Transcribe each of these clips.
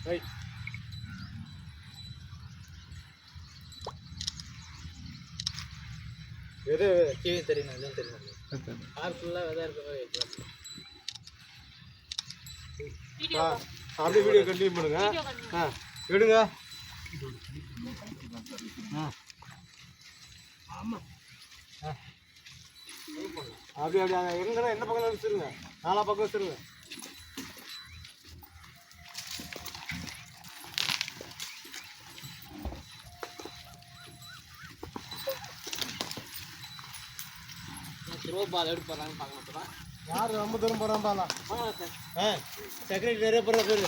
Right. எது கீழே தெரியணும், எதுவும் தெரியணும். ஆறு ஃபுல்லாக விதை இருக்கிற மாதிரி வைக்கலாம். அப்படியே வீடியோ கண்டினியூ பண்ணுங்க. விடுங்க. அப்படியே எங்கன்னா எந்த பக்கம் வச்சுருங்க, நாலா பக்கம் வச்சுருங்க. பால் எடுத்து போகிறான்னு பார்க்க மாட்டோம். யார் ரொம்ப தூரம் போகிறான் பாலா? செக்ரட்டரி நிறைய போகிற பேர்.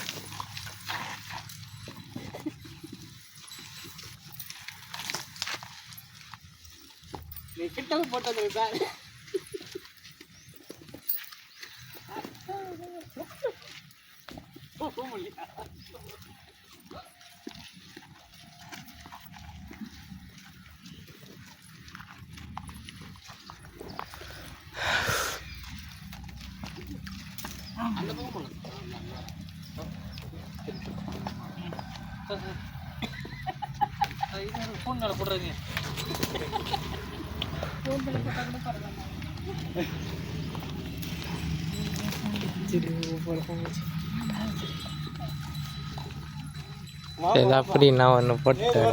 நீ கிட்ட போட்டது சார். அந்த பக்கம் போகணும். ஃபோன் மேலே போடுறீங்க. அப்படி நான் ஒன்று போட்டேன்.